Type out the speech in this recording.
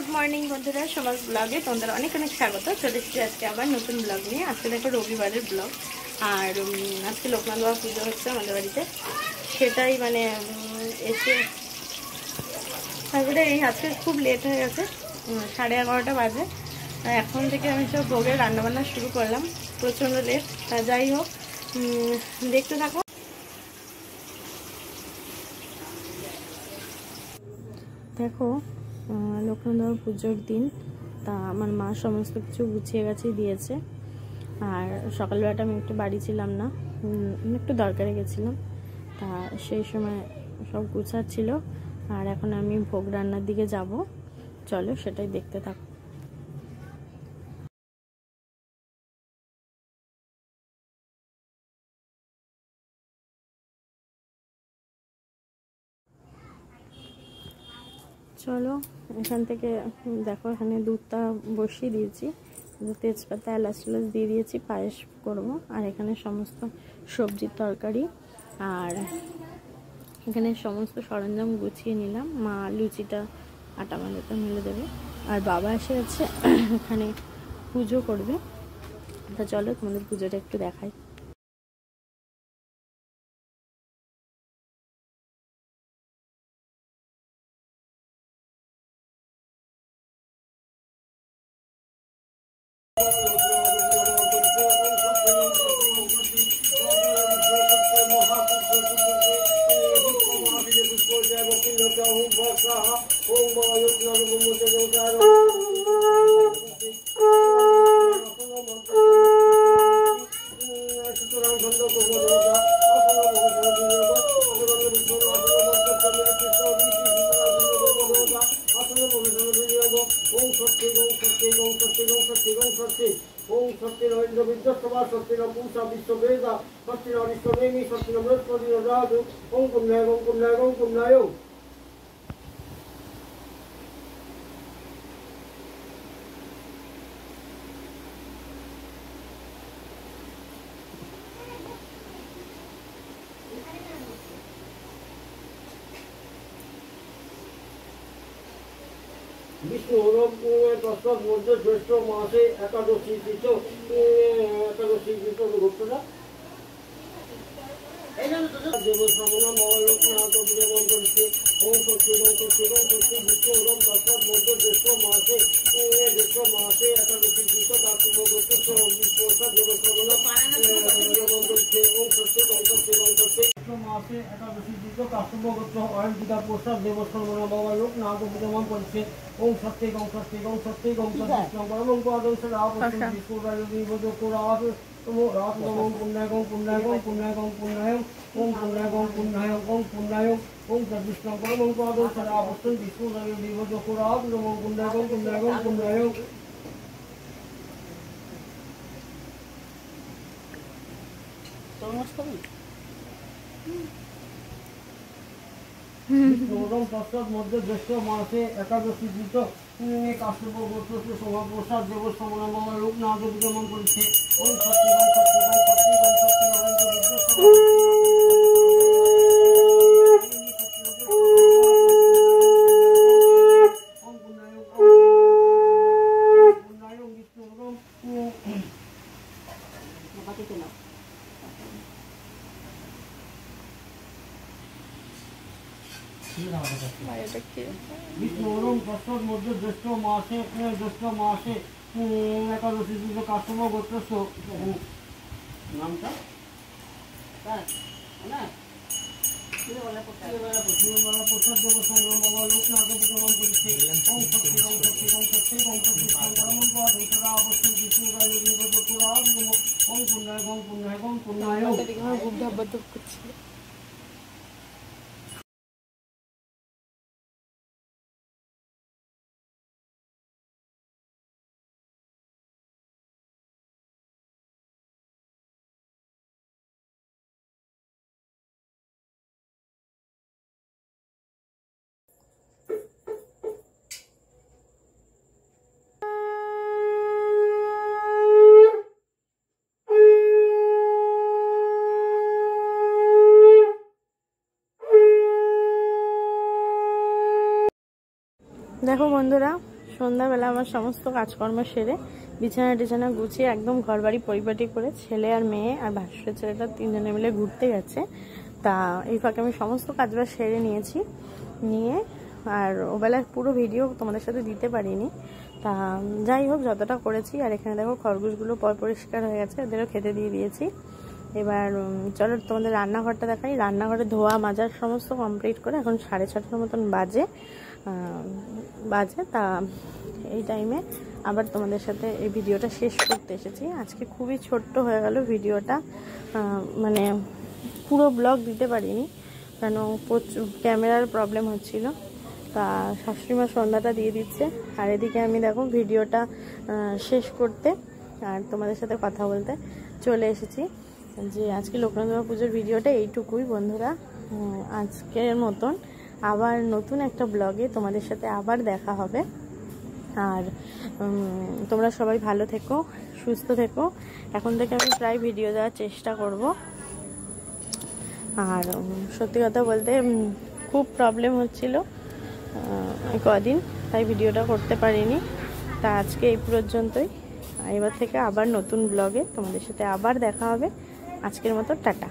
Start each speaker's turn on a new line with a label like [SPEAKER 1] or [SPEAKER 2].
[SPEAKER 1] Good morning বন্ধুরা, সমাজ ব্লগে তোমাদের অনেক অনেক স্বাগত। চলে এসেছি আজকে আবার নতুন ব্লগ নিয়ে। আজকে দেখো রবিবারের ব্লগ, আর আজকে লোকনাথ বাবা পুজো হচ্ছে আমাদের বাড়িতে, সেটাই মানে এসে তারপরে এই আজকে খুব লেট হয়ে গেছে, 11:30 বাজে। এখন থেকে আমি সব ভোগের রান্নাবান্না শুরু করলাম, প্রচণ্ড লেট। যাই হোক, দেখতে থাকো। দেখো, লোকনাথ বাবা পুজোর দিন, তা আমার মা সমস্ত কিছু গুছিয়ে গাছিয়ে দিয়েছে। আর সকালবেলাটা আমি একটু বাড়ি ছিলাম না, একটু দরকারে গেছিলাম, তা সেই সময় সব গুছাচ্ছিল। আর এখন আমি ভোগ রান্নার দিকে যাব, চলো সেটাই দেখতে থাকো। চলো এখান থেকে দেখো, এখানে দুধটা বসিয়ে দিয়েছি, তেজপাতা এলাচ দিয়ে দিয়েছি, পায়েস করব। আর এখানে সমস্ত সবজির তরকারি, আর এখানে সমস্ত সরঞ্জাম গুছিয়ে নিলাম। মা লুচিটা আটা মালাটা মেলে দেবে, আর বাবা এসে আছে এখানে পুজো করবে। তা চলো তোমাদের পুজোটা একটু দেখাই।
[SPEAKER 2] বিষ্ণু তৎসৎ মধ্য জ্যৈষ্ঠ মাসে একাদশী তিথ ঘটনা দেবশ্রমণা মহালোকনাথ অভিযাপন করেছে। ওম শক্তি ওম শক্তি ওম শক্তি বিষ্ণু ওম তৎসৎ মধ্য জ্যৈষ্ঠ মাসে একাদশী তিথ প্রসাদ দেবশ্রমণা অভিযাপন করেছে। ওম শক্তি ওম শক্তি ওম শক্তি মাসে একাদশী তিথ কাশ্যপগোত্র অয়ন পিতা প্রসাদ দেবশ্রমণা মহালোকনাথ অভিযাপন করেছে। ওম শক্তি ওম শক্তি ওম শক্তি ওম শক্তি পরমং পদং রাম বিষ্ণু রাজীবজ কোরাব রাম ওম পুণ্যাগং পুণ্যাগং পুণ্যাগং পুণ্যায়ং ওম পুণ্যাগং পুণ্যায়ং ওম পুণ্যায়ং ওম কৃষ্ণ পরমং পদং রাম বিষ্ণু রাজীবজ কোরাব ওম পুণ্যাগং পুণ্যাগং পুণ্যায়ং। বিষ্ণুরম তৎসৎ মধ্যে জ্যৈষ্ঠ মাসে একাদশী তিথ কাশ্যপগোত্র প্রসাদ দেবশ্রমণা মহালোকনাথ অভিগমন করেছে। ওম শক্তি ওম শক্তি ওম শক্তি ওম শক্তি নরেন্দ্র বিষ্ণুরম বিষ্ণুরম তৎসৎ মধ্যে জ্যৈষ্ঠ মাসে একাদশী তিথ কাশ্যপগোত্র নামটা প্রসাদ দেবসংগ্রাম বাবা লোকনাথ অভিগমন করেছে। ওম শক্তি ওম শক্তি ওম শক্তি ওম শক্তি পরমং পদং অবশ্যই বিষ্ণু রাজীবজ কোরাব ওম পুণ্যাগং পুণ্যাগং পুণ্যায়ং।
[SPEAKER 1] দেখো বন্ধুরা, সন্ধ্যাবেলা আমার সমস্ত কাজকর্ম সেরে বিছানা টিছানা গুছিয়ে একদম ঘরবাড়ি পরিপাটি করে ছেলে আর মেয়ে আর ভাসুরের ছেলেটা 3 জনে মিলে ঘুরতে গেছে। তা এই ফাঁকে আমি সমস্ত কাজবাজ সেরে নিয়েছি, নিয়ে আর ওবেলার পুরো ভিডিও তোমাদের সাথে দিতে পারিনি। তা যাই হোক যতটা করেছি। আর এখানে দেখো খরগোশগুলো পরিষ্কার হয়ে গেছে, ওদেরও খেতে দিয়ে দিয়েছি। এবার চলো তোমাদের রান্নাঘরটা দেখাই। রান্নাঘরে ধোয়া মাজার সমস্ত কমপ্লিট করে এখন 6:30টার মতন বাজে। তা এই টাইমে আবার তোমাদের সাথে এই ভিডিওটা শেষ করতে এসেছি। আজকে খুবই ছোট্ট হয়ে গেল ভিডিওটা, মানে পুরো ব্লগ দিতে পারিনি কারণ ক্যামেরার প্রবলেম হচ্ছিল। তা শাশুড়িমা সন্ধ্যাটা দিয়ে দিচ্ছে, আর এদিকে আমি দেখো ভিডিওটা শেষ করতে আর তোমাদের সাথে কথা বলতে চলে এসেছি। যে আজকে লোকনাথ পুজোর ভিডিওটা এইটুকুই বন্ধুরা। আজকের মতন আবার নতুন একটা ব্লগে তোমাদের সাথে আবার দেখা হবে। আর তোমরা সবাই ভালো থেকো, সুস্থ থেকো। এখন থেকে আমি প্রায় ভিডিও দেওয়ার চেষ্টা করব। আর সত্যি কথা বলতে খুব প্রবলেম হচ্ছিল কদিন, তাই ভিডিওটা করতে পারিনি। তা আজকে এই পর্যন্তই। এবার থেকে আবার নতুন ব্লগে তোমাদের সাথে আবার দেখা হবে। আজকের মতো টাটা।